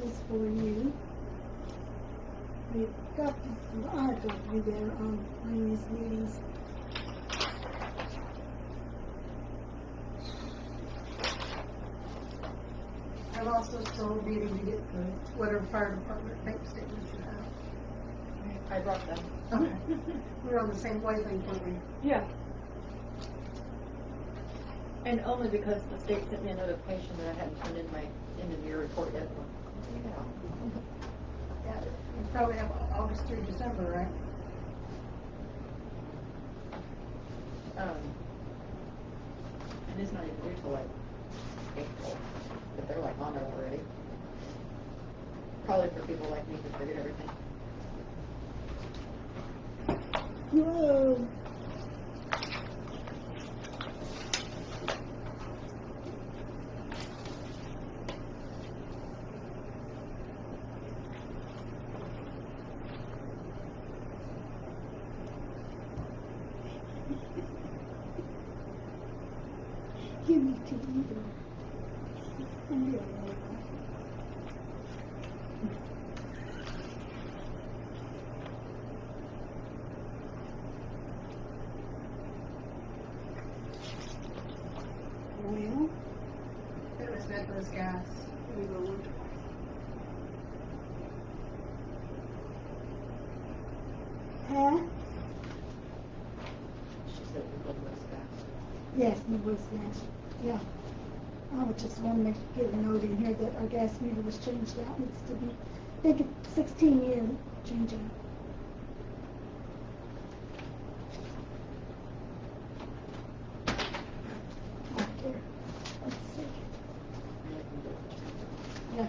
is for you. We've got, I've got you there on these meetings. I've also still needing to get the whatever fire department bank statements you have. I brought them. Okay. We're on the same wavelength, weren't we? Yeah. And only because the state sent me a notification that I hadn't turned in my end of year report yet. Yeah. You probably have August through December, right? And it's not even due till like April, but they're like on it already. Probably for people like me who forget everything. Whoa. You need to either. Well, It was Midwest Gas. we will. Huh? She said we go West back. Yes, Midwest Gas. Yeah. I would just want to get a note in here that our gas meter was changed out. Needs to be, I think it's 16-year change out. Right there. Let's see. Yeah.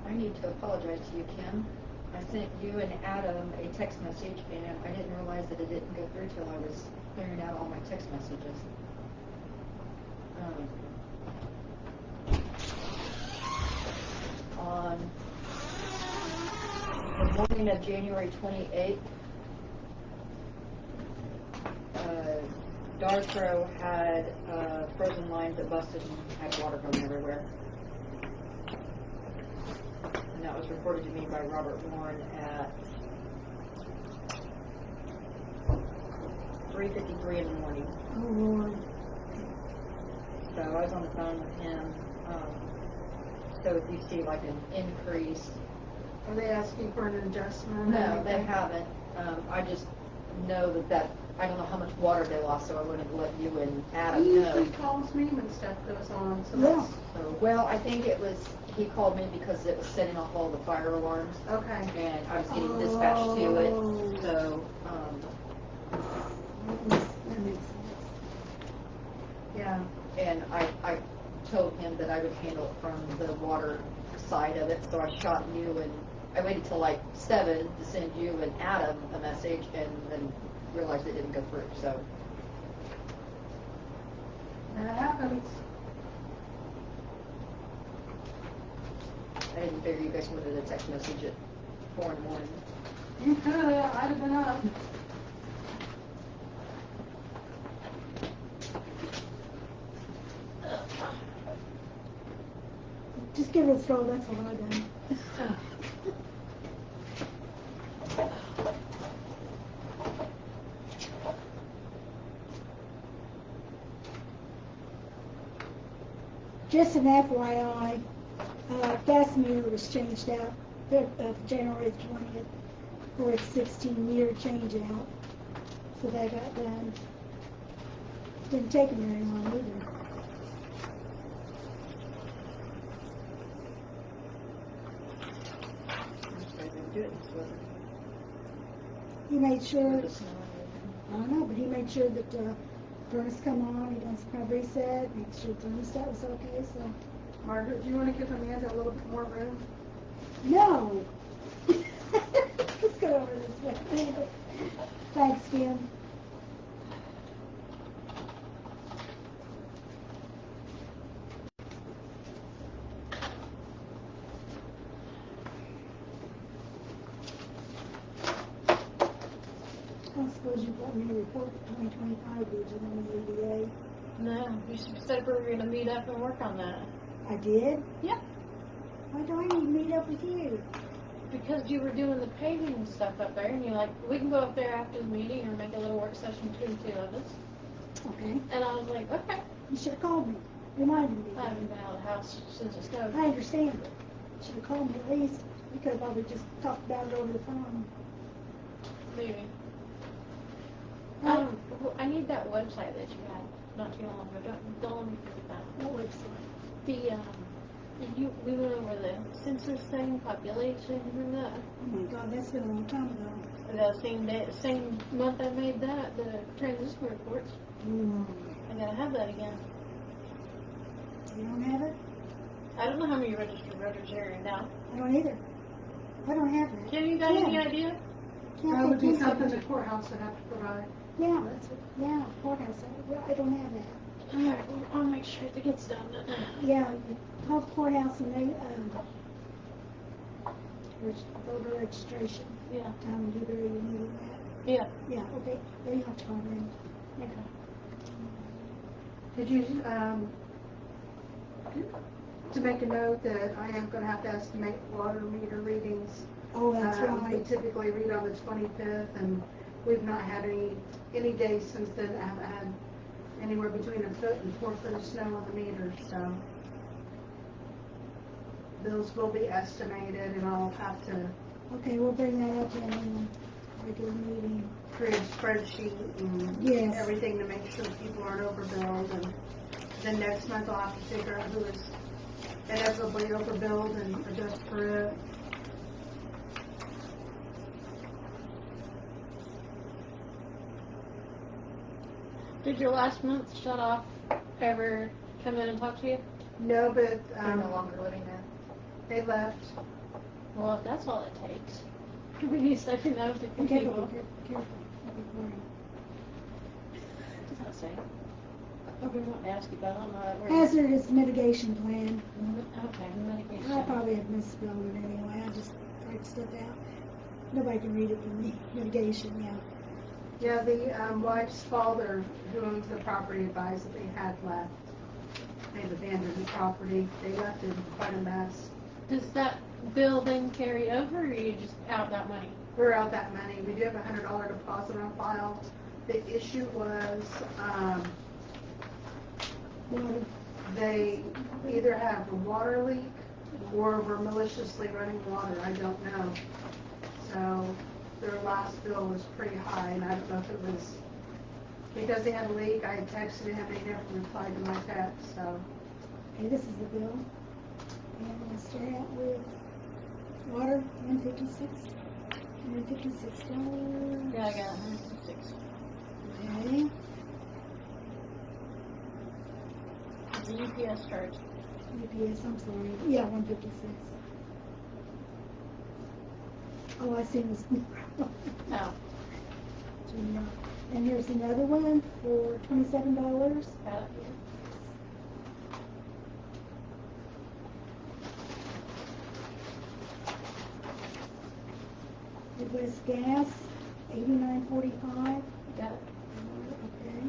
I need to apologize to you, Kim. I sent you and Adam a text message, and I didn't realize that it didn't go through till I was clearing out all my text messages. On the morning of January 28th, Dartro had frozen lines that busted and had water going everywhere. And that was reported to me by Robert Warren at 3:53 in the morning. Oh, Lord. So I was on the phone with him. So if you see like an increase, Are they asking for an adjustment? no, they haven't. I just know that I don't know how much water they lost, so I wanted to let you and Adam He know. usually calls me when stuff goes on, so Yeah. that's, So, well, I think it was, he called me because it was setting off all the fire alarms, okay. and I was getting dispatched to Oh. it, so, That makes sense. Yeah. and I told him that I would handle it from the water side of it, so I shot you, and I waited till like 7 to send you and Adam a message, and then realized it didn't go through, so. That happens. I didn't figure you guys wanted a text message at 4 in the morning. You could have, I'd have been up. Just give it a throw, that's what I done. just an FYI, gas meter was changed out January 20th for its 16-year change out. So that got done. Didn't take them very long either. I didn't do it this weather. He made sure, With the snow and I don't know, but he made sure that furnace come on, he done some kind of reset, made sure the thermostat was okay, so. Margaret, do you wanna give Amanda a little bit more room? No! Let's go over this way. Thanks, Kim. I suppose you got me a report for 2025, did you, on the ADA? No, you said we were gonna meet up and work on that. I did? Yeah. Why do I need to meet up with you? Because you were doing the paving and stuff up there, and you're like, we can go up there after the meeting or make a little work session between the two of us. Okay, And I was like, okay. you should have called me, reminded me. I haven't been out of the house since it snowed. I understand, but you should have called me at least. We could have probably just talked about it over the phone. Maybe. What I need that website that you had not too long ago. Don't let me forget that. website? We went over the census thing, population, and that. Oh my God, that's been a long time ago. The same day, same month I made that, the transition reports. Mm. I gotta have that again. You don't have it? I don't know how many registered voters there are now. I don't either. I don't have that. Can you got any Yeah. idea? Can't That would think be of something it. the courthouse would have to provide. Yeah, that's what, yeah, courthouse, well, I don't have that. Alright, well, I'll make sure it gets done. Yeah, you call the courthouse and they, voter registration, Yeah, Tom and Dewberry, you need that. yeah. Yeah, okay, there you have to call them. Okay. Did you, to make a note that I am gonna have to estimate water meter readings. Oh, that's We right. typically read on the 25th, and we've not had any days since then that haven't had anywhere between a foot and 4 foot of snow on the meters, so. Bills will be estimated, and I'll have to Okay, we'll bring that up in a regular meeting. create a spreadsheet and Yes. everything to make sure people aren't overbilled, and then next month I'll have to figure out who is inevitably overbilled and adjust for it. Did your last month shut off ever come in and talk to you? No, but, They're no longer living there. they left. Well, if that's all it takes. We need to let you know if Be people. careful, careful, I'll be worried. I'll say. I've been wanting to ask you about it, I'm not at work. Hazardous mitigation plan. Okay, medication. I probably have misspelled it anyway, I just write stuff out. Nobody can read it from me. Mitigation, yeah. Yeah, the wife's father, who owns the property, advised that they had left. They've abandoned the property. They left it in quite a mess. Does that bill then carry over, or you just out that money? We're out that money. We do have a $100 deposit on file. The issue was, Water. they either have a water leak or were maliciously running water. I don't know. So their last bill was pretty high, and I don't know if it was because they had a leak. I had texted him, and he never replied to my text. So Okay, this is the bill. And we'll start out with water, $156. $156. Yeah, I got 106. Okay. The UPS charge. UPS, I'm sorry. Yeah, 156. Oh, I see this. Oh, And here's another one for $27. got it here. Midwest Gas, $89.45. Got it. Okay.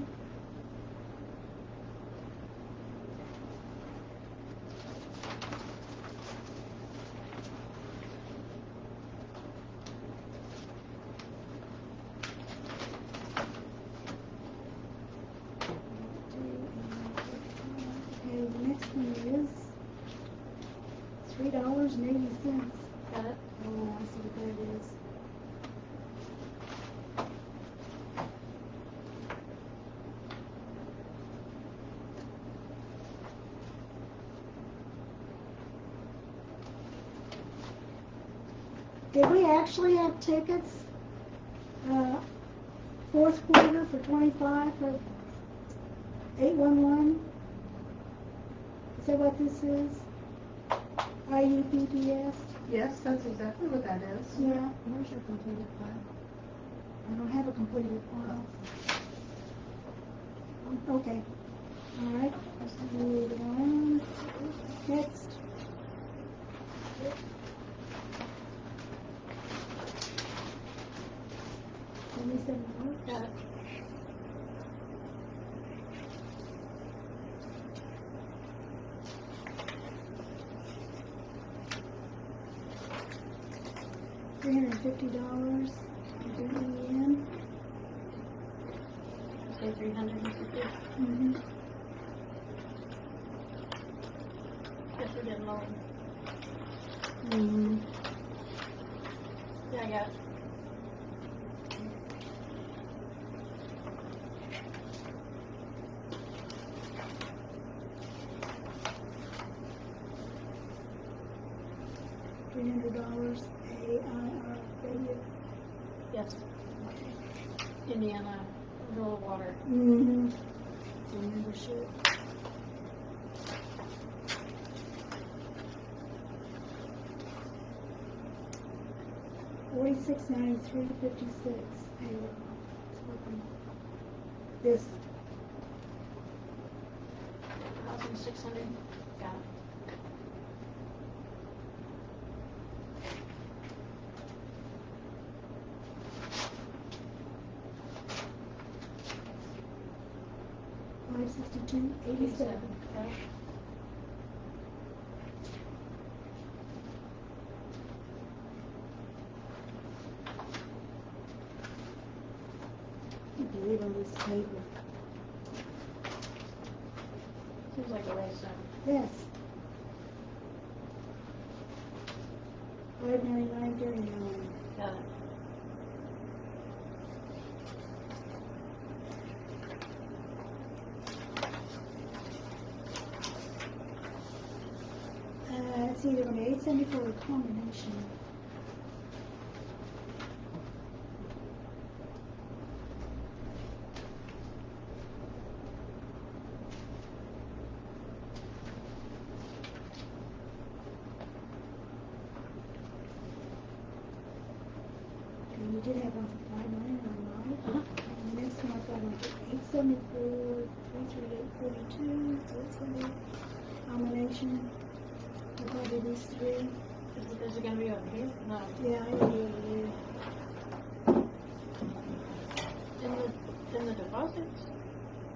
Okay, the next one is $3.80. Got it? Oh, I see what that is. Did we actually have tickets, fourth quarter for 25 for 811? Is that what this is? IUPPS? Yes, that's exactly what that is. Yeah, Where's your completed file? I don't have a completed file. Okay, all right, let's move it on. Next. $77. Got it. $350. EM. Say 350. Mm-hmm. Guess we're getting low. Mm-hmm. Yeah, I got it. $300. AIR radio. Yes. Indiana, Rural Water. Mm-hmm. For membership. $46.93.56. Payroll. This 1,600. Got it. $562.87. Got it. Believe on this table. Seems like a waste of. Yes. $599.39. Got it. It's either gonna be 874 or a combination. Okay, you did have one for $599, right? Uh-huh. And the next one I got one for 874, 338.42, 878 combination. I'll probably these three. Is it gonna be over here? No. Yeah, I know you. In the deposits,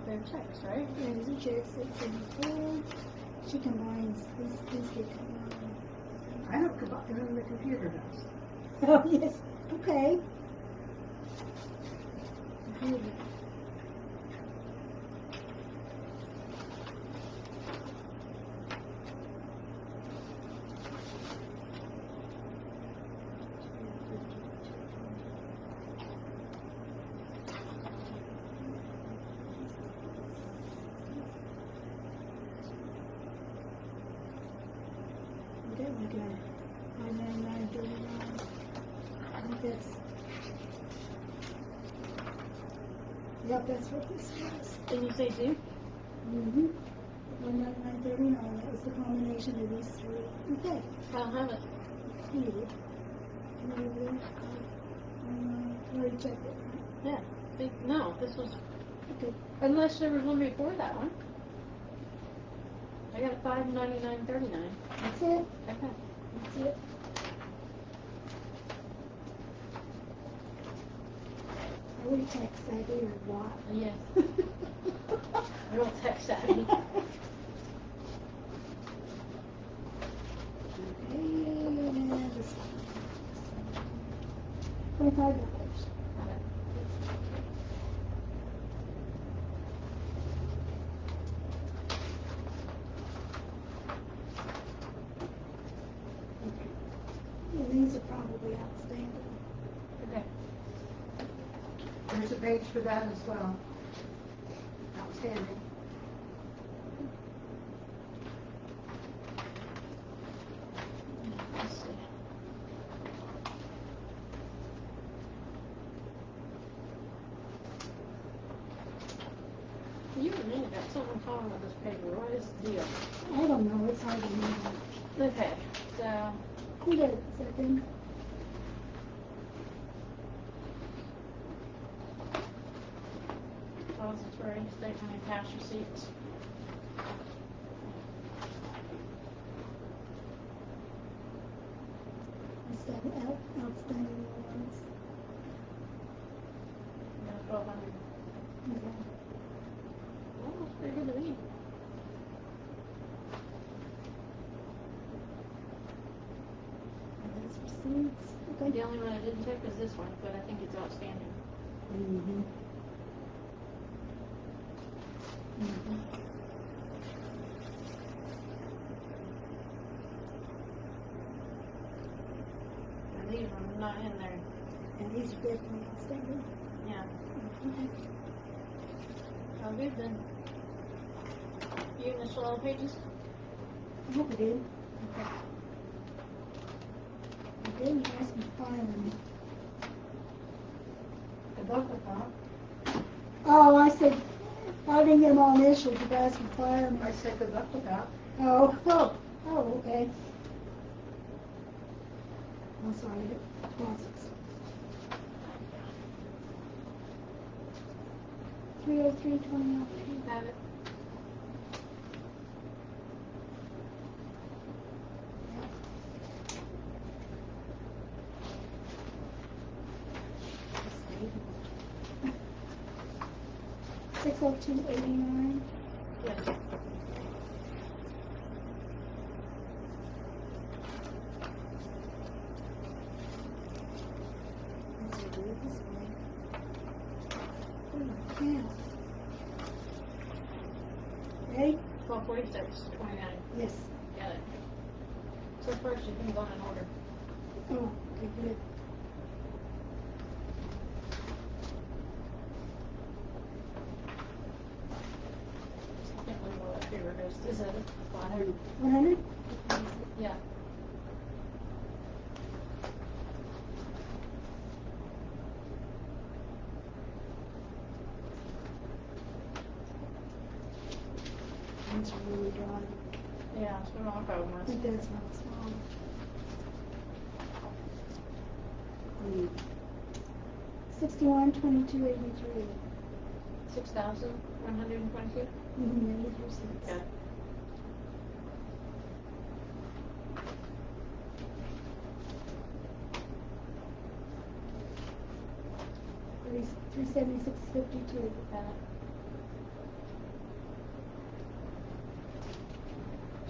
they're checks, right? And the check 674. She combines, these get combined. I have the computer does. Oh, yes, okay. Okay, we got $599.39. I think that's. Yep, that's what this was. Did you say two? Mm-hmm. $199.39. That was the combination of these three. Okay. I don't have it. Here. Already checked it. Yeah. No, this was, Okay. unless there was one before that one. I got a $599.39. That's it. Okay. That's it. Are we tech savvy or what? Yes. Real tech savvy. And just $25. these are probably outstanding. Okay. There's a page for that as well. Outstanding. Let's see. You and me got something wrong with this paper. What is the deal? I don't know, it's hard to read. Okay, so Who did it, second? depository statement and cash receipts. Outstanding ones. 1,200. Okay. Well, that's pretty good to me. That's receipts. Okay. The only one I didn't check is this one, but I think it's outstanding. Mm-hmm. Mm-hmm. And these are not in there. And these are definitely outstanding. Yeah. Okay. Oh, good then. You initial all pages? I hope I did. Okay. I didn't ask me filing. The book with that. Oh, I said, I didn't get them all initials, you guys can fire me. I said good luck with that. Oh, okay. I'm sorry, deposits. 303.29. Have it. Six oh two 89. Yes. Ready? 1246.29. Yes. Got it. So first you can go in order. Oh, okay, good. I can't believe what that paper goes to. Is it 100? 100? Yeah. That's really dry. Yeah, it's been on for I months. think that's not small. 6122.83. 6,122? 83 cents. Got it. Three 376.52. Got it.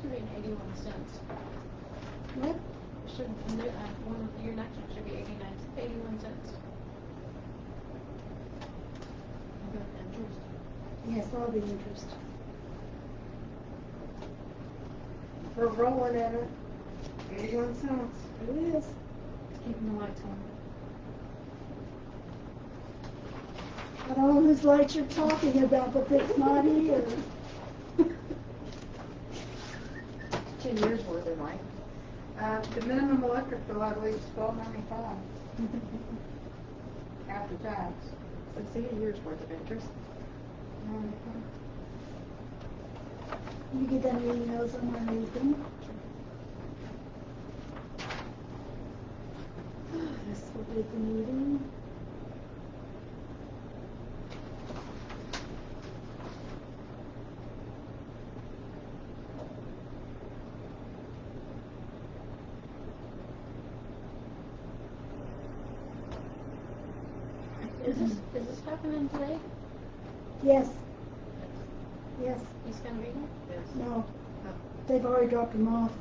Should be 81 cents. What? It should, your next one should be 81 cents. Interest. Yes, all the interest. We're rolling in it. 81 cents. It is. Keeping the lights on. I don't know whose lights you're talking about, but it's not here. 10 years worth of mine. The minimum electric bill, I believe, is $12.95 after tax. So see a year's worth of interest. You get them emails on my reading. This will be the meeting. Is this happening today? Yes. Yes. He's gonna be here? Yes. No. They've already dropped them off.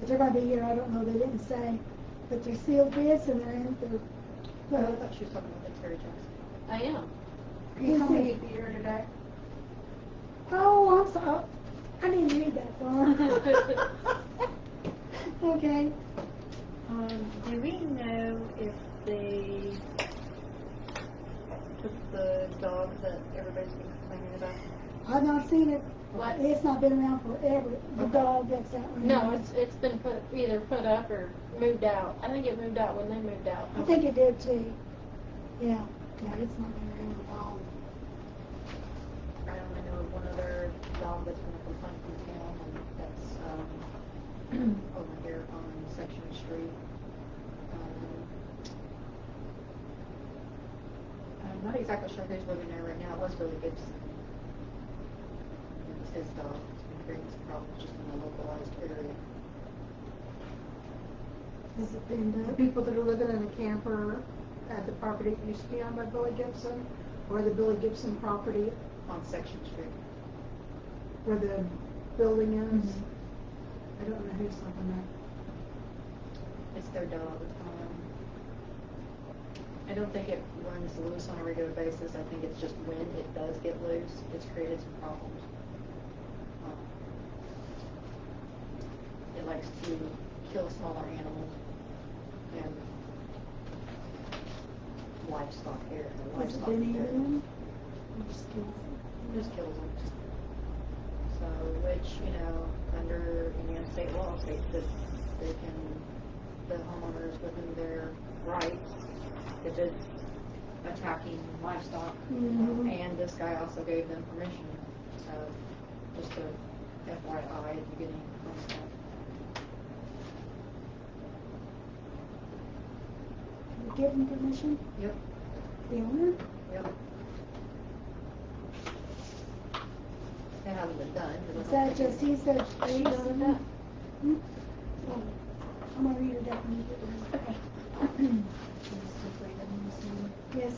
If they're gonna be here, I don't know, they didn't say. But they're sealed bids and they're in, I thought she was talking about the Terry Johnson. I am. He told me he'd be here today. oh, I'm sorry. I didn't read that far. Okay. Do we know if they Took the dog that everybody's been complaining about. I've not seen it. What? It's not been around forever. The Okay. dog that's out. No, it's been either put up or moved out. I think it moved out when they moved out. I think it did too. Yeah. Yeah, it's not been around a while. I only know of one other dog that's been a complaint in town, and that's, over here on Section Street. I'm not exactly sure who's living there right now. It was Billy Gibson. It's his dog. It's been creating some problems just in the localized area. Has it been The done? people that are living in a camper at the property that used to be owned by Billy Gibson, or the Billy Gibson property On Section Street. where the building is. Mm-hmm. I don't know who's living there. It's their dog. I don't think it runs loose on a regular basis. I think it's just when it does get loose, it's created some problems. It likes to kill smaller animals and livestock here. Has it been eaten? Just kills it. Just kills them. So, which, under Indiana state law states that they can, the homeowners within their rights, if it's attacking livestock. Mhm. And this guy also gave them permission, so just a FYI at the beginning of that. You give them permission? Yep, The owner? yep. It hasn't been done. 'Cause I Is don't that think just, he said, Are you done with that? Hmm? Oh, I'm gonna read it out when you get done. Okay. Yes.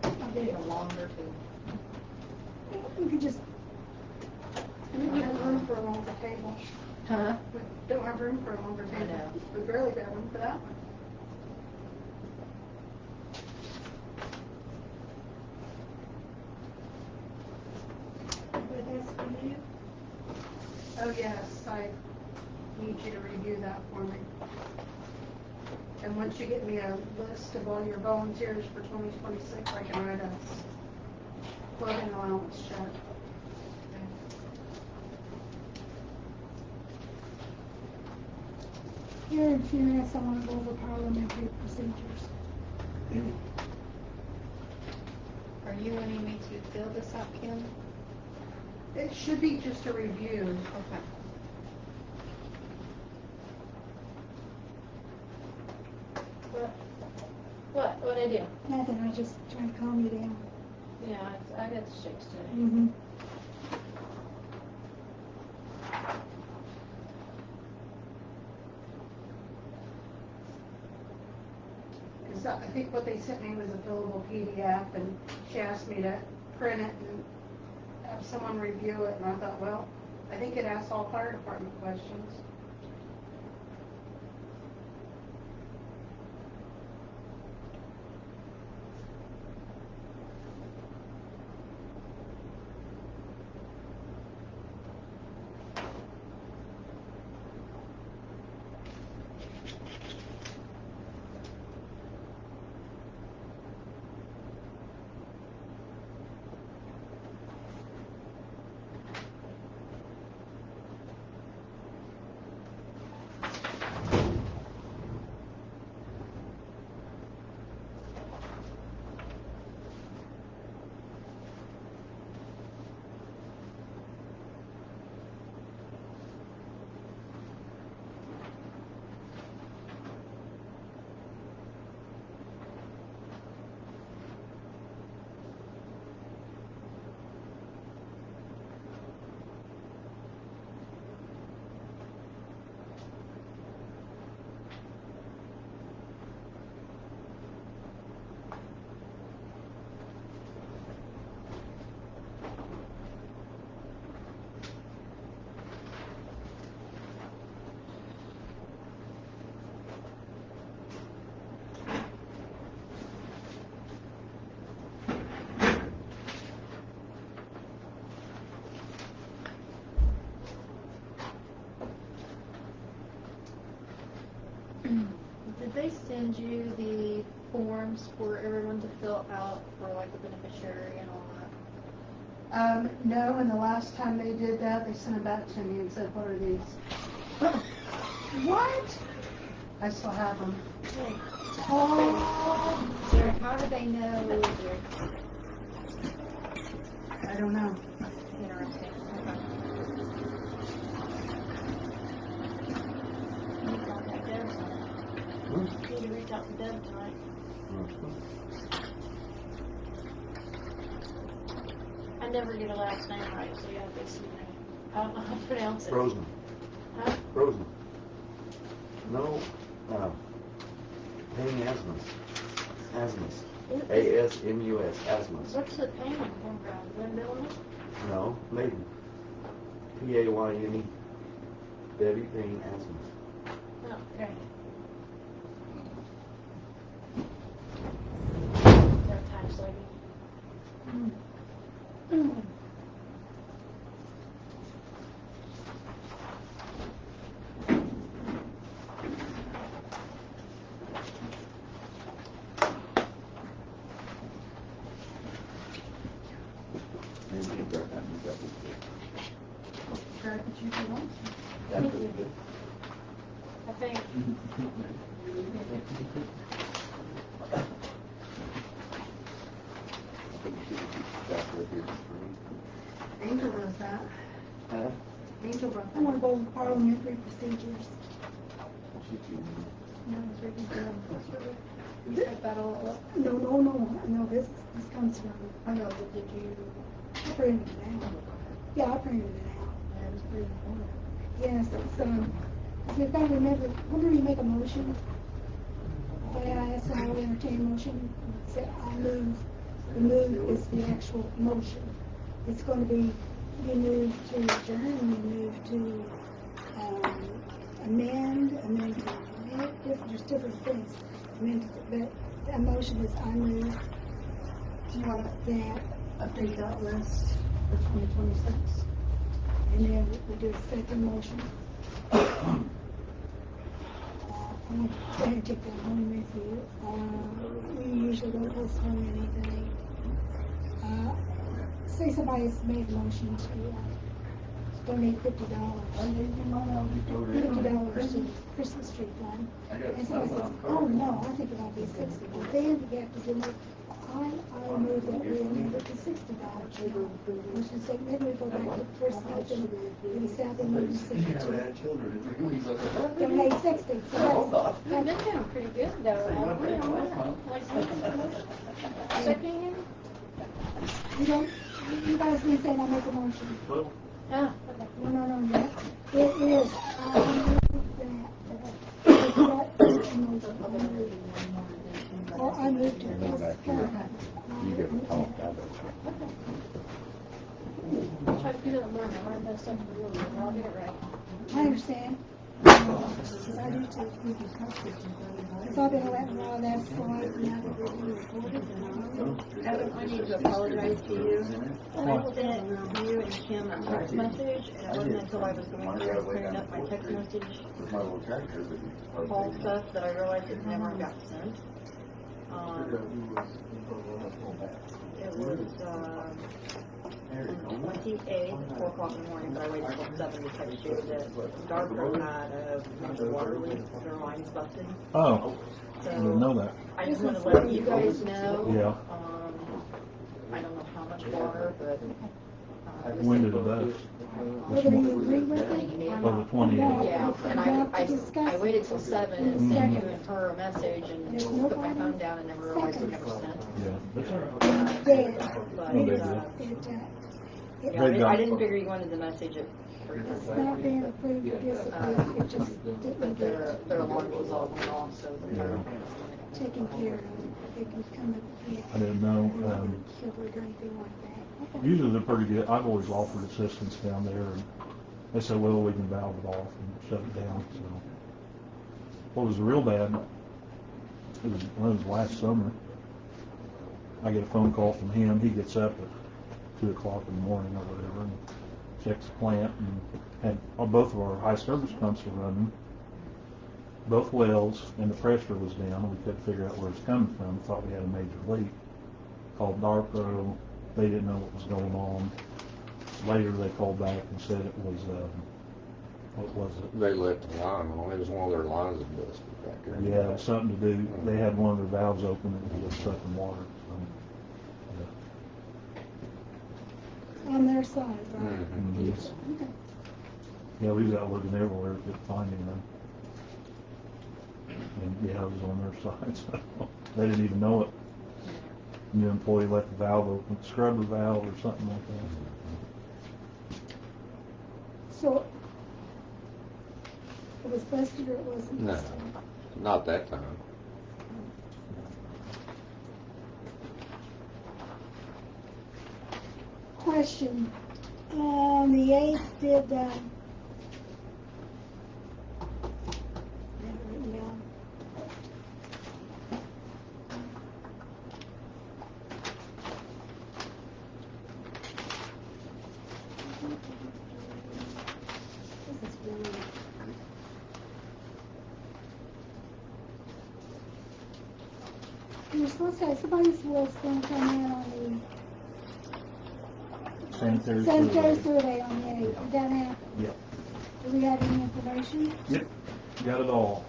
I'll get it. Even longer too. You could just, We don't have room for a longer table. Huh? We don't have room for a longer I table. know. We barely got room for that one. but that's for you. Oh, yes, I need you to review that for me. And once you get me a list of all your volunteers for 2026, I can write a clothing allowance check. Here in a few minutes, I want to go over parliamentary procedures. Are you wanting me to fill this out, Kim? It should be just a review. Okay. What I do? Nothing, I was just trying to calm you down. Yeah, I got the shakes today. Mm-hmm. Because I think what they sent me was a fillable PDF, and she asked me to print it and have someone review it, and I thought, well, I think it asks all fire department questions. Did they send you the forms for everyone to fill out for like the beneficiary and all that? No, and the last time they did that, they sent it back to me and said, what are these? What? I still have them. Oh, how do they know? I don't know. Interesting. Did you reach out to Deb tonight? I never get a last name right, so you have this name. I don't know how to pronounce it. Frozen. Huh? Frozen. No. Paying Asmus. Asmus. A-S-M-U-S. Asmus. What's the payment from, Glenn Billman? No, Maiden. P-A-Y-N-E. Debbie Payne Asmus. Oh, okay. They're a tax lady. Grab what you want. I think. Angel does that. Angel brought I want to that. go over parliamentary procedures. No, You type that all up? no, this comes from, I know, but did you? I printed it out. Yeah, I printed it out. That was pretty important. Yes, it's, you've got to remember, whenever you make a motion, I ask, I will entertain a motion, say, I move, the move is the actual motion. It's going to be, you move to adjourn, you move to, amend to omit, there's different things. But a motion is I move Do you want to that, update that list for 2026? and then we do a second motion. I'm going to try and take that home with you. We usually don't postpone anything. Say somebody has made a motion to donate $50. $50 to the Christmas tree fund. And somebody says, oh no, I think it ought to be 60. Well, then you have to do it. I move that we amend it to $60. Motion second, then we go back to the first motion, and stop and move to 62. Donate 60. So You've been doing pretty good though. Like, second? you don't, you guys didn't say I make a motion. Ah, okay. No. It is, I move that. That's a motion. Or I move to postpone. Try to do that more, I messed up a little bit, I'll get it right. I understand. Because I do too. Because I've been letting a lot of that slide now that we're being recorded. Evan, I need to apologize to you. I sent you and Kim a text message, and it wasn't until I was going through and clearing up my text message call stuff that I realized it never got sent. It was, on the 28th at 4 o'clock in the morning, but I waited until 7 to text you that Dartford had a major water leak, their lines busted. Oh, So I didn't know that. I just want to let you guys know. Yeah. I don't know how much water, but. When did it bust? Whether you agree with it. Well, the 28th. Yeah, and I waited till 7 and sent you and her a message and just put my phone down and never realized it never sent. Yeah, that's all right. But, No big deal. I didn't figure you wanted the message at It's not being approved or disapproved, it just didn't but get their alarm was all went off, so the Yeah. taken care of. They can come up here. I didn't know. Killed or anything like that. Usually they're pretty good. I've always offered assistance down there, and they said, well, we can valve it off and shut it down. So, what was real bad, it was last summer. I get a phone call from him. He gets up at 2 o'clock in the morning or whatever and checks the plant, and had both of our high service pumps are running. both wells, and the pressure was down. We couldn't figure out where it's coming from. Thought we had a major leak. Called Darpro. They didn't know what was going on. Later, they called back and said it was, what was it? They let the line on. It was one of their lines that busted back there. Yeah, it was something to do. They had one of their valves open and it was stuck in water. On their side, right? Mhm. Yes. Okay. Yeah, we was out looking everywhere, couldn't find anything. And yeah, it was on their side, so they didn't even know it. New employee left the valve open, scrubbed the valve or something like that. So, it was busted or it wasn't No. busted? Not that time. Question, on the 8th, did, I have it written down. This is really- You're supposed to have, somebody's supposed to come in on Sanitary the sanitary survey. survey on the 8th. Did that happen? Yep. Do we have any information? Yep, got it all.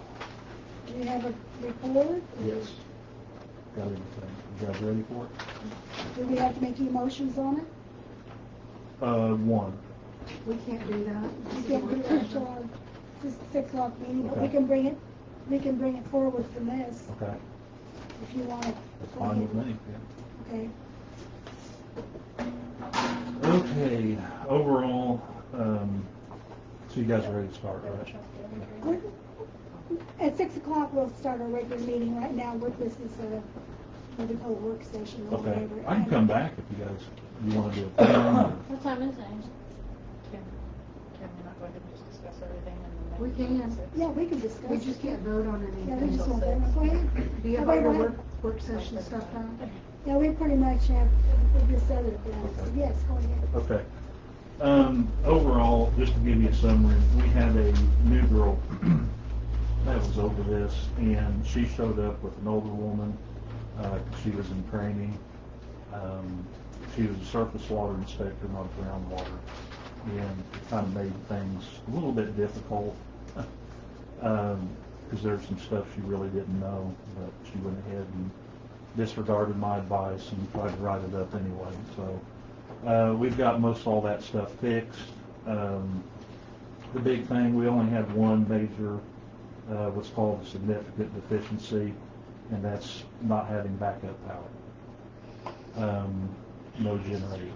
Do we have a report? Yes. Got everything. You guys ready for it? Do we have to make any motions on it? One. We can't do that. We can't do that until our 6 o'clock meeting, but we Okay. can bring it forward from this, Okay. if you want it. That's fine with me. Yeah. Okay. Okay, overall, so you guys are ready to start, right? At 6 o'clock, we'll start our regular meeting. Right now, this is what we call a work session or Okay, whatever. I can come back if you want to do a plan. What time is it? Can we not go ahead and just discuss everything and then? We can. Yeah, we can discuss. We just can't vote on Yeah, we anything. just won't go ahead. Do you have all your work session stuff done? Yeah, we pretty much have this other done, so yes, go ahead. Okay. Overall, just to give you a summary, we had a new girl that was over this, and she showed up with an older woman. She was in training. She was a surface water inspector, not groundwater, and it kind of made things a little bit difficult because there's some stuff she really didn't know, but she went ahead and disregarded my advice and tried to write it up anyway. So we've got most all that stuff fixed. The big thing, we only had one major, what's called a significant deficiency, and that's not having backup power. No generators.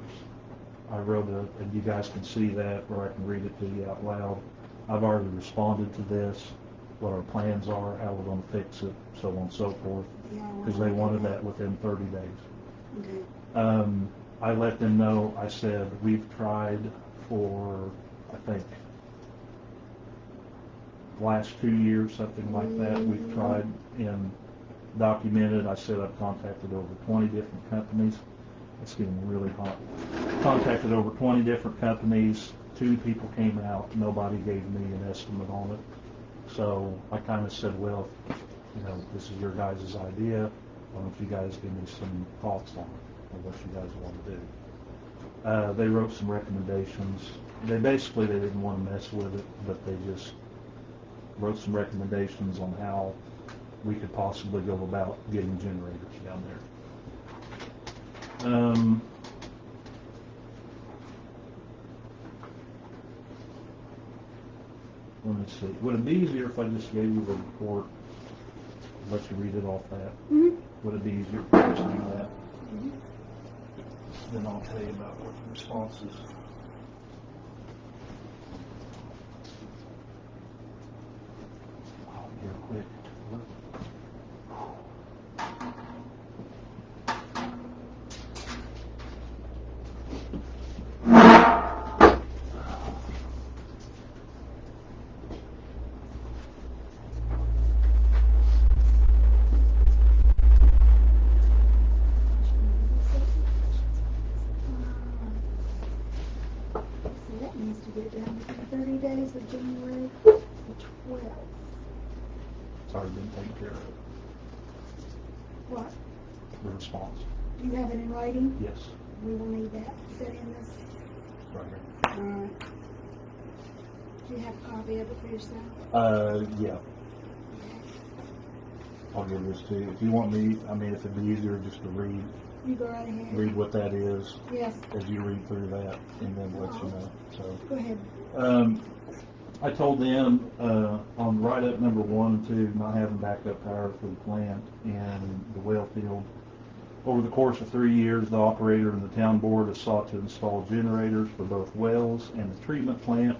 I wrote and you guys can see that, or I can read it to you out loud. I've already responded to this, what our plans are, how we're going to fix it, so on and so forth, because they wanted that within 30 days. Okay. I let them know, I said, we've tried for, I think, last 2 years, something like that. We've tried and documented. I said I've contacted over 20 different companies. It's getting really hot. Contacted over 20 different companies. 2 people came out. Nobody gave me an estimate on it. So I kind of said, well, this is your guys' idea. Why don't you guys give me some thoughts on it, or what you guys want to do? They wrote some recommendations. They didn't want to mess with it, but they just wrote some recommendations on how we could possibly go about getting generators down there. Let me see. Would it be easier if I just gave you the report, let you read it off that? Mhm. Would it be easier if I just do that? Then I'll tell you about what the response is. Oh, here quick. So that needs to get done within 30 days of January the 12th. It's already been taken care of, What, the response. do you have it in writing? Yes, We will need that, set in this. right here. Alright. Do you have a copy of it for yourself? Yeah, I'll give this to you. If you want me, I mean, if it'd be easier just to read You go right ahead. what that is Yes, as you read through that, and then let you know, so. go ahead. I told them, on write-up number 1 and 2, not having backup power for the plant and the well field. Over the course of 3 years, the operator and the town board has sought to install generators for both wells and the treatment plant.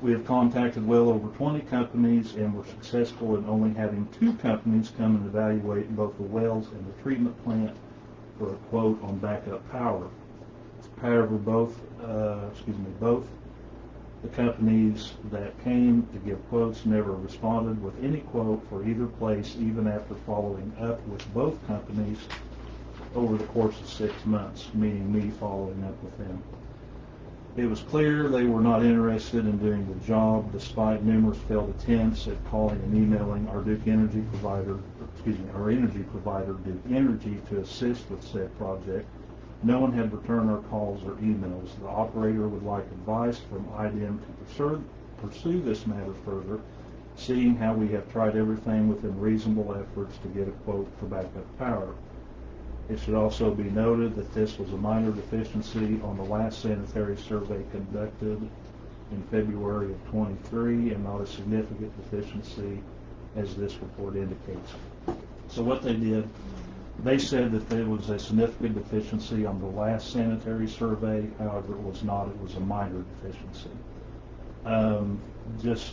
We have contacted well over 20 companies and were successful in only having 2 companies come and evaluate both the wells and the treatment plant for a quote on backup power. However, both the companies that came to give quotes never responded with any quote for either place, even after following up with both companies over the course of 6 months, meaning me following up with them. It was clear they were not interested in doing the job, despite numerous failed attempts at calling and emailing our energy provider, Duke Energy, to assist with said project. No one had returned our calls or emails. The operator would like advice from IDEM to pursue this matter further, seeing how we have tried everything within reasonable efforts to get a quote for backup power. It should also be noted that this was a minor deficiency on the last sanitary survey conducted in February of 23 and not a significant deficiency as this report indicates. So what they did, they said that there was a significant deficiency on the last sanitary survey. However, it was not. It was a minor deficiency. Just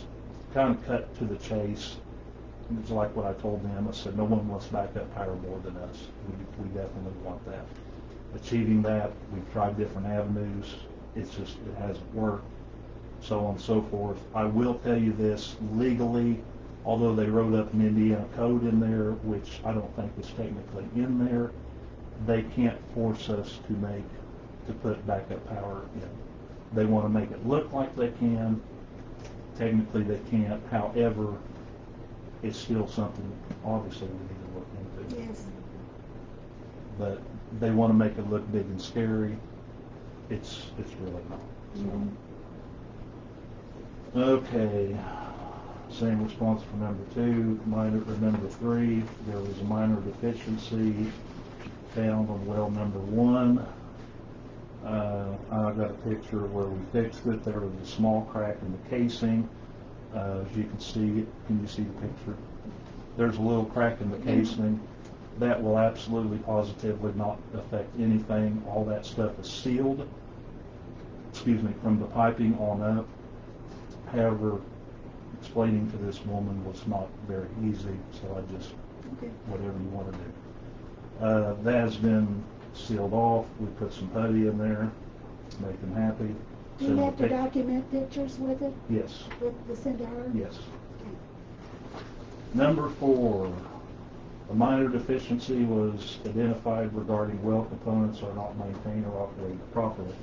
kind of cut to the chase. It's like what I told them. I said, no one wants backup power more than us. We definitely want that. Achieving that, we've tried different avenues. It hasn't worked. So on and so forth. I will tell you this, legally, although they wrote up an Indiana code in there, which I don't think is technically in there, they can't force us to put backup power in. They want to make it look like they can. Technically they can't. However, it's still something obviously we need to look into. Yes. But they want to make it look big and scary. It's really not. So. Okay. Same response for number 2. Number 3, there was a minor deficiency found on well number 1. I got a picture where we fixed it. There was a small crack in the casing. As you can see, can you see the picture? There's a little crack in the casing. That will absolutely positively not affect anything. All that stuff is sealed, from the piping on up. However, explaining to this woman was not very easy, so I just, whatever you want to do. That has been sealed off. We put some putty in there, make them happy. Do you have to document pictures with it? Yes. With send to her? Yes. Number 4, a minor deficiency was identified regarding well components are not maintained or operated properly.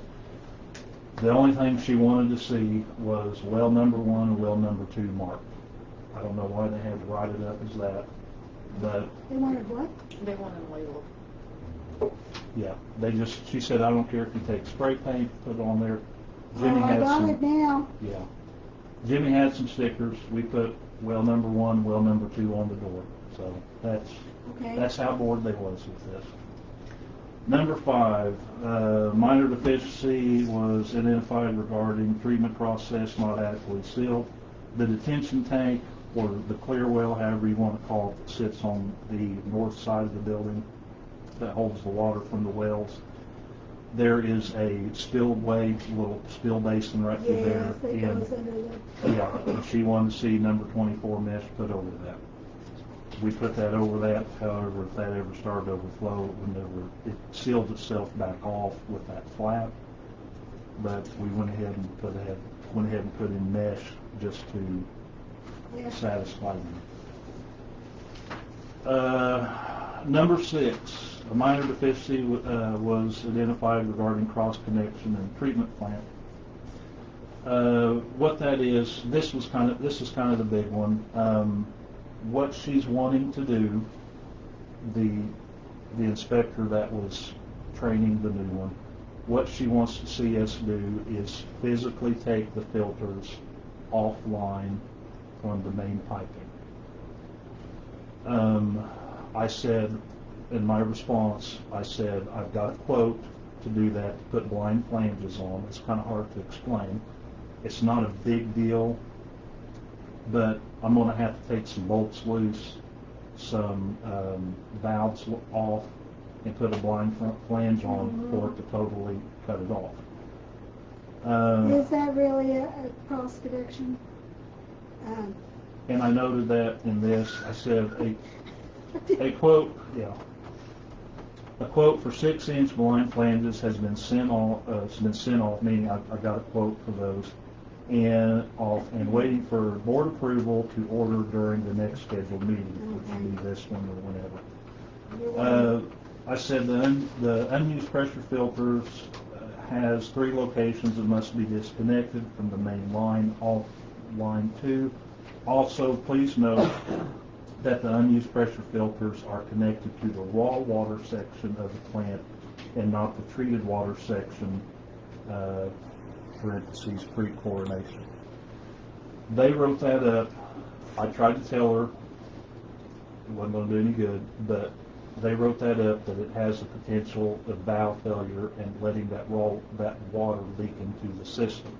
The only thing she wanted to see was well number 1 and well number 2 marked. I don't know why they had to write it up as that, but They wanted what? They want them labeled. yeah, she said, I don't care if you take spray paint, put it on there. Oh, I got it now. Yeah. Jimmy had some stickers. We put well number 1, well number 2 on the door. So that's how bored they was with this. Number 5, minor deficiency was identified regarding treatment process not adequately sealed. The detention tank, or the clear well, however you want to call it, that sits on the north side of the building that holds the water from the wells. There is a spillway, little spill basin right through there. Yes, it goes under the... Yeah, and she wanted to see number 24 mesh put over that. We put that over that. However, if that ever started to overflow, it sealed itself back off with that flap. But we went ahead and put in mesh just to satisfy them. Number 6, a minor deficiency was identified regarding cross connection and treatment plant. What that is, this is kind of the big one. what she's wanting to do, the inspector that was training the new one, what she wants to see us do is physically take the filters offline from the main piping. I said, in my response, I said, I've got a quote to do that, to put blind flanges on. It's kind of hard to explain. It's not a big deal, but I'm going to have to take some bolts loose, some valves off, and put a blind flange on for it to totally cut it off. Is that really a cost reduction? And I noted that in this. I said a quote, a quote for 6-inch blind flanges has been sent off. Meaning I got a quote for those, and waiting for board approval to order during the next scheduled meeting, which will be this one or whenever. I said the unused pressure filters has 3 locations that must be disconnected from the main line, off line 2. Also, please note that the unused pressure filters are connected to the raw water section of the plant and not the treated water section, parentheses, pre-chlorination. They wrote that up. I tried to tell her it wasn't going to do any good, but they wrote that up, that it has the potential of valve failure and letting that water leak into the system.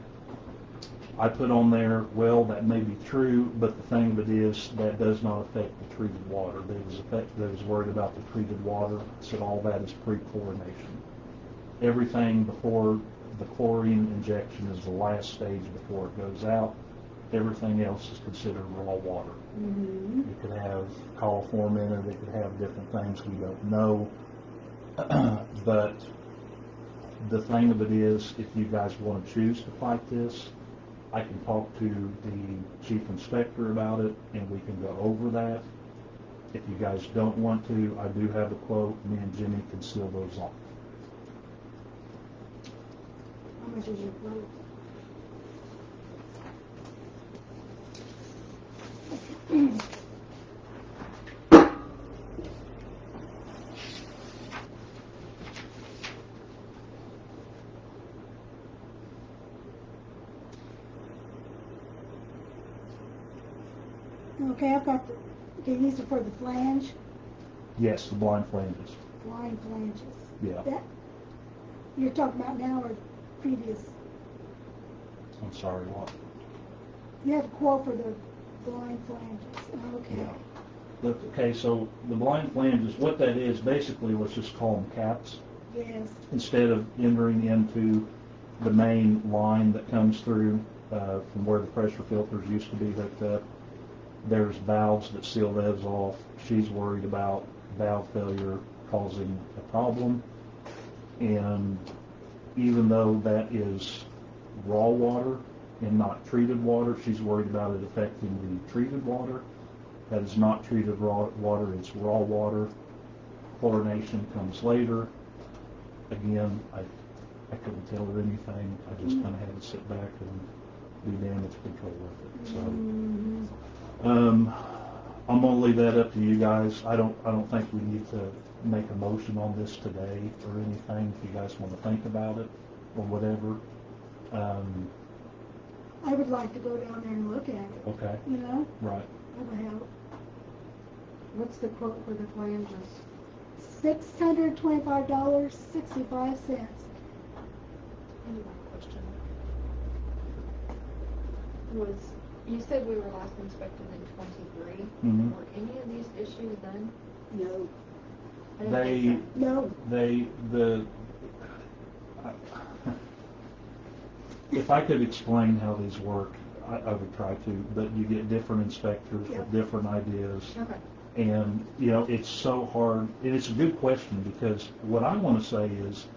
I put on there, well, that may be true, but the thing of it is that does not affect the treated water. They was worried about the treated water, so all that is pre-chlorination. Everything before the chlorine injection is the last stage before it goes out. Everything else is considered raw water. Mm-hmm. It could have coliform in it, it could have different things we don't know. But the thing of it is, if you guys want to choose to fight this, I can talk to the chief inspector about it and we can go over that. If you guys don't want to, I do have a quote. Me and Jimmy can seal those off. How much is your quote? Okay, I've got, okay, these are for the flange, Yes, the blind flanges. blind flanges. Yeah. That, you're talking about now or previous? I'm sorry, what? You have a quote for the blind flanges, okay. Yeah. Okay, so the blind flanges, what that is, basically, let's just call them caps. Yes, Instead of entering into the main line that comes through from where the pressure filters used to be hooked up, there's valves that seal those off. She's worried about valve failure causing a problem, and even though that is raw water and not treated water, she's worried about it affecting the treated water. That is not treated raw water, it's raw water. Chlorination comes later. Again, I couldn't tell her anything. I just kind of had to sit back and do damage control with it. So I'm going to leave that up to you guys. I don't think we need to make a motion on this today or anything. If you guys want to think about it or whatever. I would like to go down there and look at it, Okay, you know, right. that would help. What's the quote for the flanges? $625.65. Question. Was, you said we were last inspected in 23. Mhm. Were any of these issues then? No. I didn't think No, if I could explain how these work, I would try to, but you get different inspectors Yep. with different ideas. so. Okay. And, you know, it's so hard, and it's a good question, because what I want to say is,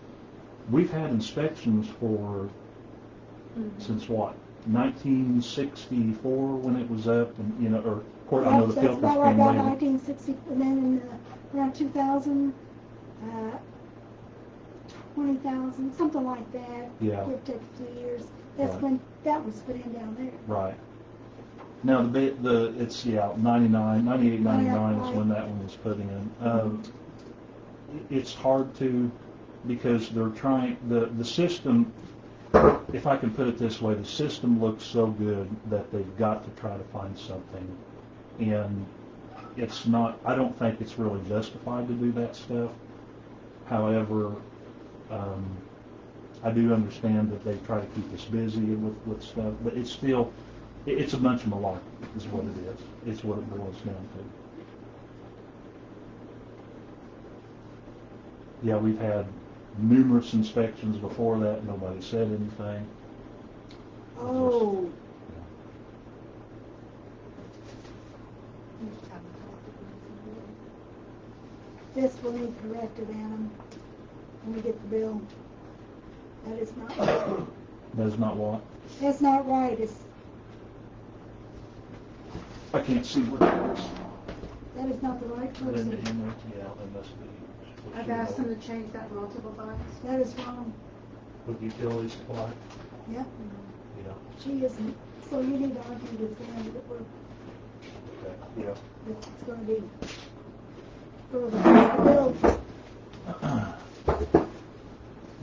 we've had inspections for, since what, 1964 when it was up, and, you know, or, of course, I know the that's filters about right, came about later. 1960, and then in around 2000, 20,000, something like that. Yeah. Give or take a few years. That's Right. when that was put in down there. Right. Now, it's, 98, 99 is when that one was put in. It's hard to, because they're trying, the system, if I can put it this way, the system looks so good that they've got to try to find something. And it's not, I don't think it's really justified to do that stuff. However, I do understand that they try to keep us busy with stuff, but it's still, it's a bunch of malarkey is what it is. It's what it boils down to. Yeah, we've had numerous inspections before that. Nobody said anything. Oh, this will need corrected, Adam, when we get the bill. That is not right. That's not what? That's not right. I can't see where it is. That is not the right person. Yeah, it must be. I've asked them to change that multiple times. That is wrong. With utility supply? Yep. Yeah. She isn't. So you need to argue with them that we're, Okay. Yeah. that it's gonna be for the bill.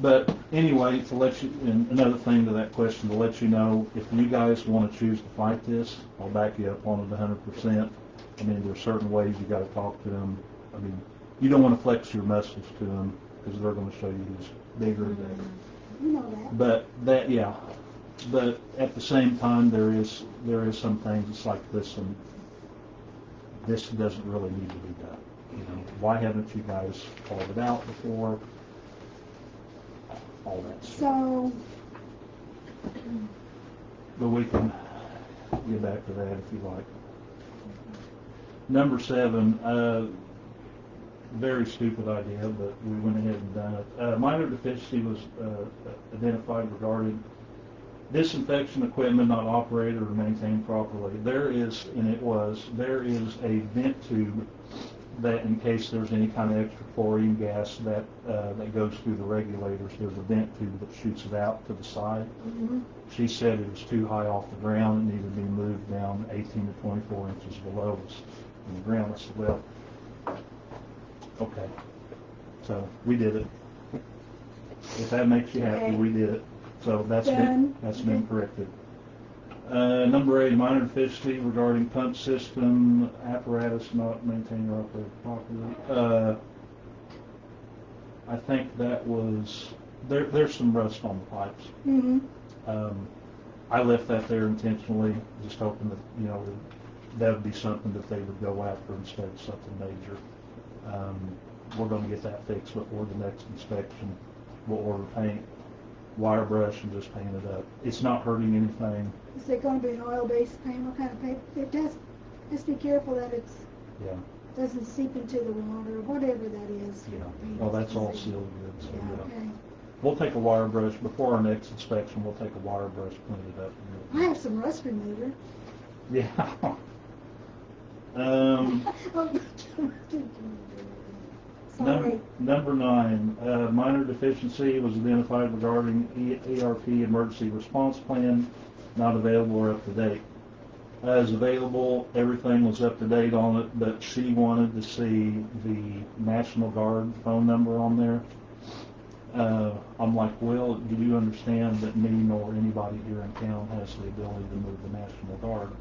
But anyway, to let you, and another thing to that question, to let you know, if you guys want to choose to fight this, I'll back you up on it 100%. I mean, there's certain ways you got to talk to them. I mean, you don't want to flex your muscles to them because they're going to show you who's bigger and bigger. You know that. But that, yeah. But at the same time, there is some things. It's like this, and this doesn't really need to be done. You know, why haven't you guys called it out before? All that stuff. So, But we can get back to that if you like. Number 7, very stupid idea, but we went ahead and done it. Minor deficiency was identified regarding disinfection equipment not operated or maintained properly. There is a vent tube that, in case there's any kind of extra chlorine gas that goes through the regulators, there's a vent tube that shoots it out to the side. mm-hmm. She said it was too high off the ground, it needed to be moved down 18 to 24 inches below us in the ground. I said, well, okay. So we did it. If that makes you happy, Okay. we did it. So that's Done. been corrected. Number 8, minor deficiency regarding pump system apparatus not maintained or operated properly. I think that was, there's some rust on the pipes. Mm-hmm. I left that there intentionally, just hoping that, you know, that would be something that they would go after instead of something major. We're going to get that fixed before the next inspection. We'll order paint, wire brush, and just paint it up. It's not hurting anything. Is it gonna be an oil-based paint? What kind of paint? It does, just be careful that it Yeah, doesn't seep into the water, whatever that is. yeah. Paint Well, is that's all easy. sealed good, so Yeah, yeah. okay. We'll take a wire brush, before our next inspection, we'll take a wire brush, clean it up. I have some rust remover. Yeah. Sorry. Number 9, minor deficiency was identified regarding ERP emergency response plan, not available or up to date. As available, everything was up to date on it, but she wanted to see the National Guard phone number on there. I'm like, well, do you understand that me nor anybody here in town has the ability to move the National Guard?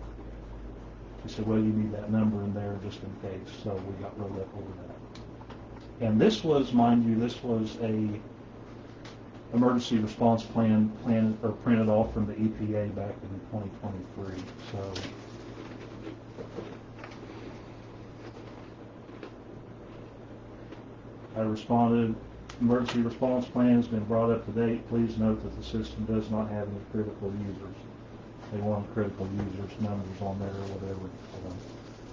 She said, well, you need that number in there just in case, so we got wrote up over that. And this was, mind you, this was a emergency response plan printed off from the EPA back in 2023. So I responded, emergency response plan has been brought up to date. Please note that the system does not have any critical users. They want critical users numbers on there or whatever.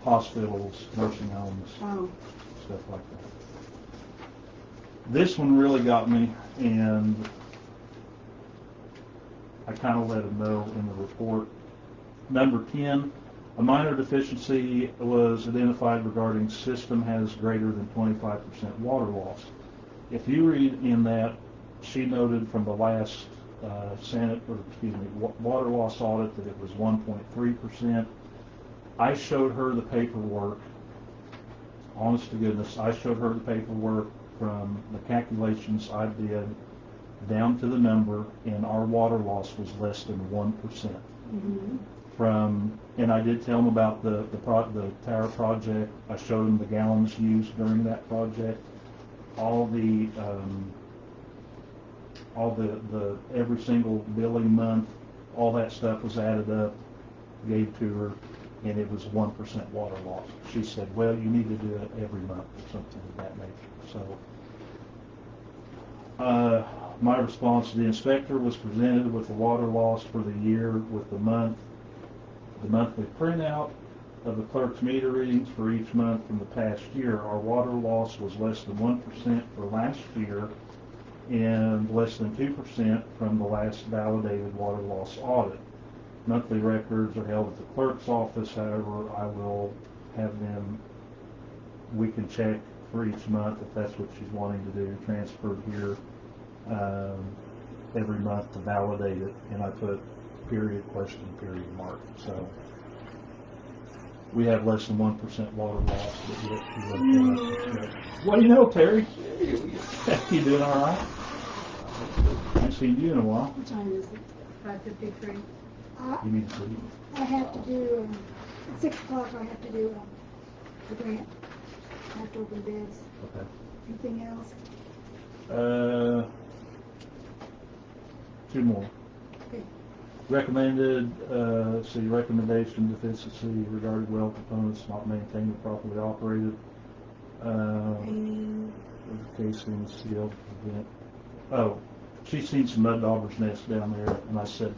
Hospitals, nursing homes, Oh, stuff like that. This one really got me, and I kind of let them know in the report. Number 10, a minor deficiency was identified regarding system has greater than 25% water loss. If you read in that, she noted from the last water loss audit that it was 1.3%. I showed her the paperwork. Honest to goodness, I showed her the paperwork from the calculations I did down to the number, and our water loss was less than 1%. And I did tell them about the tower project. I showed them the gallons used during that project. All the every single billing month, all that stuff was added up, gave to her, and it was 1% water loss. She said, well, you need to do it every month or something of that nature. So my response to the inspector was presented with the water loss for the year with the monthly printout of the clerk's meter readings for each month from the past year. Our water loss was less than 1% for last year and less than 2% from the last validated water loss audit. Monthly records are held at the clerk's office. However, I will have them, we can check for each month if that's what she's wanting to do, transferred here every month to validate it. And I put period, question, period, mark. So we have less than 1% water loss. What do you know, Terry? You doing all right? I haven't seen you in a while. What time is it? 5:53. You need to sleep. I have to do, at 6 o'clock I have to do the grant. I have to open bids. Okay. Anything else? Two more. Okay. Recommended, city recommendation deficiency regarding well components not maintained or properly operated. Painting. Casing, seal, vent. Oh, she's seen some mud dauber's nests down there, and I said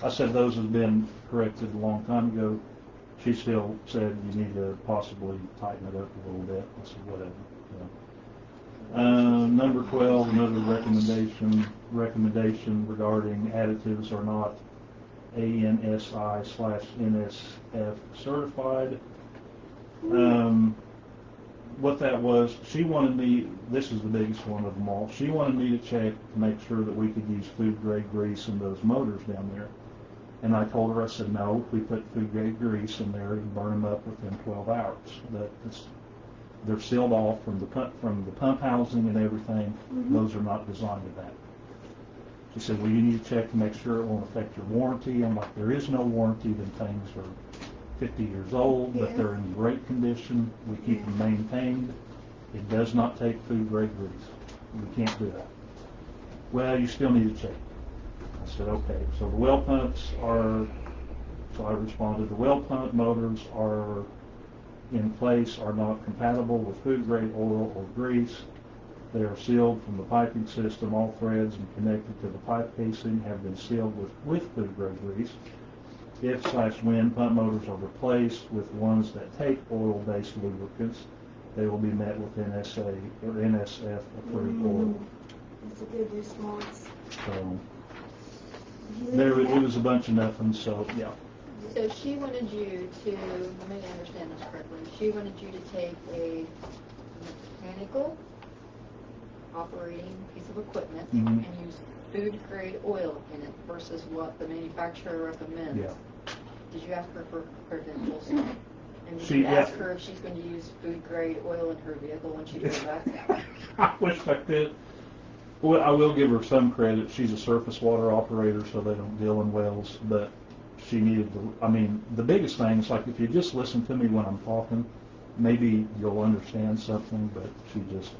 I said those have been corrected a long time ago. She still said you need to possibly tighten it up a little bit. I said whatever. Yeah. Number 12, another recommendation regarding additives are not ANSI/NSF certified. What that was, she wanted me, this is the biggest one of them all, she wanted me to check to make sure that we could use food grade grease in those motors down there. And I told her, I said, no, if we put food grade grease in there, you burn them up within 12 hours. They're sealed off from the pump housing and everything. Those are not designed to that. She said, well, you need to check to make sure it won't affect your warranty. I'm like, there is no warranty. Them things are 50 years old, but they're in great condition. We keep them maintained. It does not take food grade grease. We can't do that. Well, you still need to check. I said, okay. So the well pumps are, so I responded, the well pump motors are in place, are not compatible with food grade oil or grease. They are sealed from the piping system. All threads and connected to the pipe casing have been sealed with food grade grease. If/when pump motors are replaced with ones that take oil-based lubricants, they will be met with NSA or NSF approved oil. That's a good response. So it was a bunch of nothing. So yeah. So she wanted you to, let me understand this correctly, she wanted you to take a mechanical operating piece of equipment and use food grade oil in it versus what the manufacturer recommends. Yeah. Did you ask her for credentials? And did She- you ask yeah. her if she's going to use food grade oil in her vehicle when she goes back? I wish I could. Well, I will give her some credit. She's a surface water operator, so they don't deal in wells. But she needed to, I mean, the biggest thing is like if you just listen to me when I'm talking, maybe you'll understand something, but she just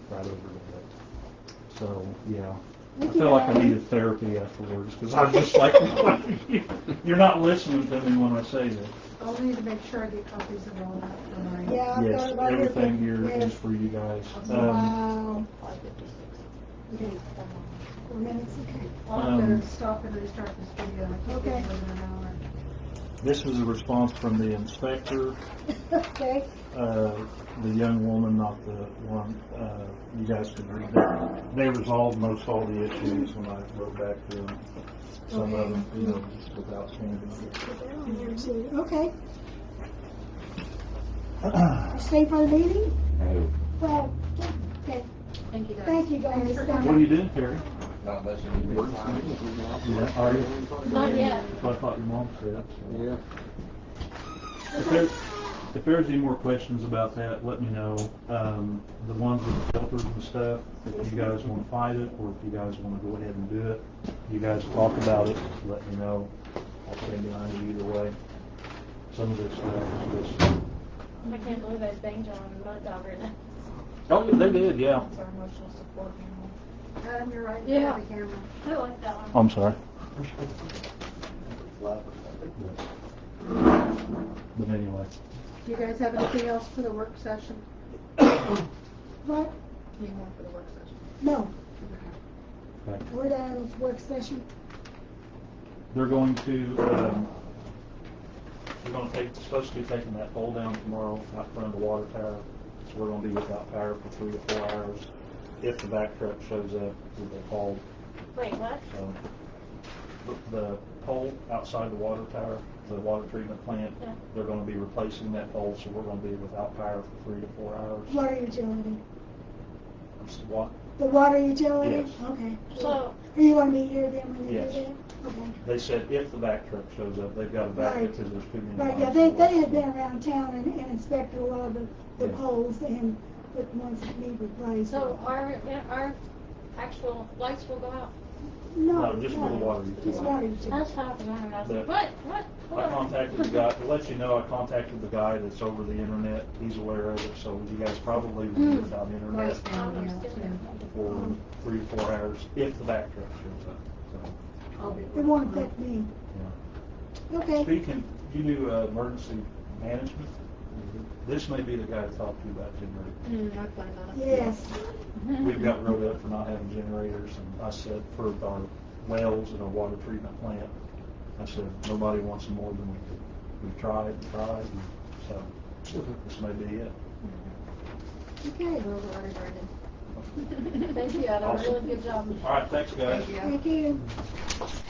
right over it. So, yeah. I felt like I needed therapy afterwards because I was just like, you're not listening to me when I say this. I'll need to make sure I get copies of all that for mine. Yeah, I've Yes, got it right everything here. here is Yes. for you guys. Wow. 556. Okay. 4 minutes, okay. I'll have to stop and restart this video. I can't Okay. get more than an hour. This was a response from the inspector. Okay. The young woman, not the one, you guys can read that. They resolved most all the issues when I wrote back to them. Some of them, you know, just without changing. Okay. Stay for the meeting? No. Well, okay. Thank you guys. Thank you guys. What are you doing, Terry? Not unless you need to. Yeah, are you? Not yet. I thought your mom said. Yeah. If there's any more questions about that, let me know. The ones with the filters and stuff, if you guys want to fight it, or if you guys want to go ahead and do it, you guys talk about it, let me know. I'll stand behind you either way. Some of this stuff is just... I can't believe I banged on a mud dog right now. Oh, they did, yeah. That's our emotional support animal. Adam, you're right, Yeah. the camera. I like that one. I'm sorry. But anyway. Do you guys have anything else for the work session? What? Need more for the work session. No, Okay. we're done with work session. They're going to, supposed to be taking that pole down tomorrow out front of the water tower. So we're gonna be without power for 3 to 4 hours. If the back truck shows up, we'll be called. Wait, what? So, the pole outside the water tower, the water treatment plant, Yeah. they're gonna be replacing that pole, so we're gonna be without power for 3 to 4 hours. Water utility. What? The water utility? Yes. Okay. So, Are you gonna be here then when they Yes. do that? Okay. They said if the back truck shows up, they've got to back Right. it because there's too many. Right, yeah, lines they to watch. had been around town and inspected a lot of the Yeah. poles and the ones that need replaced. so our actual lights will go out. No, No, just for the water Just utility. water utility. That's how I was wondering. I was like, The- what? I contacted the guy, to let you know, I contacted the guy that's over the internet. He's aware of it, so you guys probably will be without internet Nice down here, too. for 3 to 4 hours if the back truck shows up. So, I'll be It won't affect me. yeah. Okay. Speaking, you do emergency management. This may be the guy to talk to about generators. I planned on it. Yes. We've got wrote up for not having generators, and I said for our wells and our water treatment plant, I said nobody wants them more than we could. We've tried and tried, and so this may be it. Okay. We're already burning. Thank you, Adam. Awesome. Really good job. All right, thanks, guys. Thank you. Thank you.